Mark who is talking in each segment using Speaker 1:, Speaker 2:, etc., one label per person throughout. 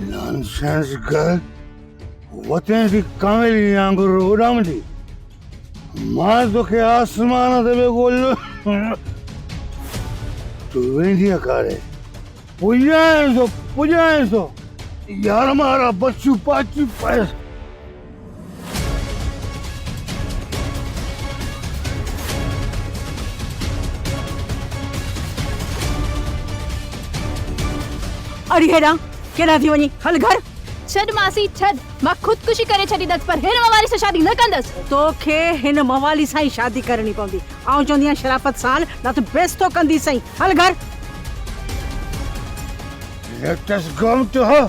Speaker 1: Nonsense girl वते दी कामेली आंगुर उडामदी मां तोखे आसमान ते बि ॻोल्हियो तूं वेंदी कारे पुॼाए थो यार मारा बच्चू पाची पैस
Speaker 2: अरे हेड़ा केड़ा थी वनी हल घर
Speaker 3: छड मासी छड मां खुदकुशी करे छडीदस पर हिन मवाली से शादी न कंदस
Speaker 2: तोखे हिन मवाली सां ही शादी करनी पवंदी आऊं चवंदी आहियां शराफत सां न त बेस तो कंदी सही हल घर
Speaker 1: Let us go to her.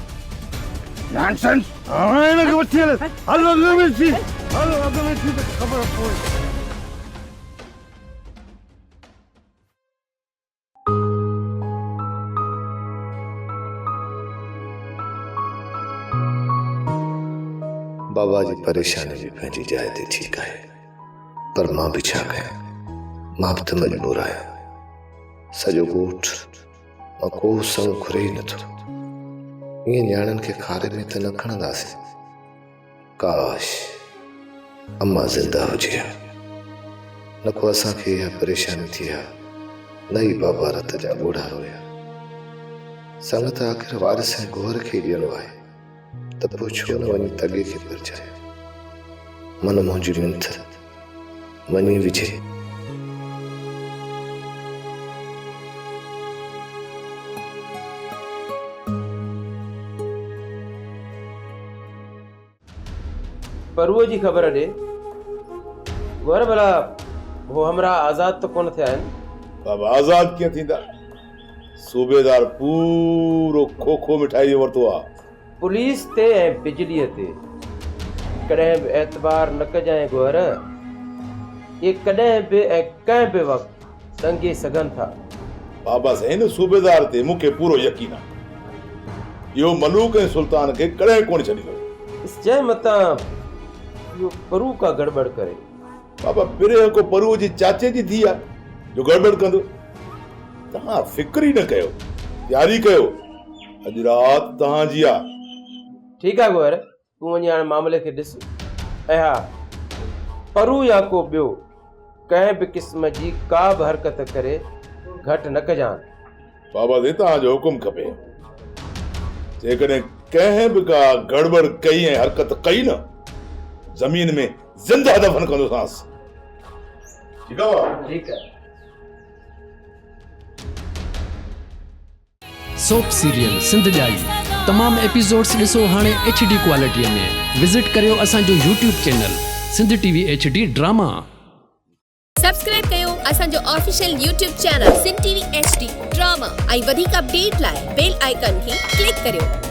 Speaker 1: Nonsense. आने के बच्चे ले हलो अगले में सी तो खबर पड़ी
Speaker 4: बाबा जी परेशानी भी पंहिंजी जाइ ते ठीक है पर मां भी छा कयां मां भी तो मजबूर आहियां सॼो ॻोठ मां को संग घुरे ही नथो ईअं न्याणनि खे खारे में त न खणंदासीं काश अम्मा ज़िंदा हुजे हा न को असांखे इहा परेशानी थी हा न ई बाबा रत जा ॻोढ़ा रोया संग त आख़िर वारिस ऐं गोहर खे ॾियणो आहे त पोइ छो न वञी तगे खे परचाए मन मुंहिंजी मिंथ वञी विझे
Speaker 5: परुअ जी ख़बर ॾे गोर भला वो हमरा आज़ाद तो कोन थिया आहिनि
Speaker 6: बाबा आज़ाद कीअं थींदा सूबेदार पूरो खोखो मिठाई वरितो आहे
Speaker 5: पुलिस ते ऐं बिजलीअ ते कॾहिं बि एतबार न कजांइ गोर ये कॾहिं बि ऐं कंहिं बि वक़्तु दंगे सघनि था
Speaker 6: बाबा हिन सूबेदार ते मूंखे पूरो यकीन आहे इहो मलूक ऐं सुल्तान खे कॾहिं कोन छॾींदो
Speaker 5: इस जंहिं मतां इहो परू का गड़बड़ करे
Speaker 6: बाबा पिरे को परू जी चाचे जी थी आहे जो गड़बड़ कंदो तव्हां फिक्र ई न कयो तयारी कयो अॼु राति तव्हांजी आहे
Speaker 5: ठीकु आहे गोर तूं वञी हाणे मामले खे ॾिस ऐं हा परू या को ॿियो कंहिं बि क़िस्म जी का बि हरकत करे घटि न कजांइ
Speaker 6: बाबा दे तव्हांजो हुकुम खपे जेकॾहिं कंहिं बि का गड़बड़ कई ऐं हरकत कई न ज़मीन में ज़िंदा दफ़न कंदोसांसि ठीकु आहे
Speaker 5: ठीकु आहे
Speaker 7: सोप सीरियल सिंध जाई तमाम एपिसोड्स ॾिसो हाणे HD क्वालिटीअ में विज़िट करियो असांजो YouTube channel Sindh TV HD drama
Speaker 8: subscribe कयो असांजो official YouTube channel Sindh TV HD drama ऐं वधीक अपडेट लाइ बेल आइकन खे क्लिक करियो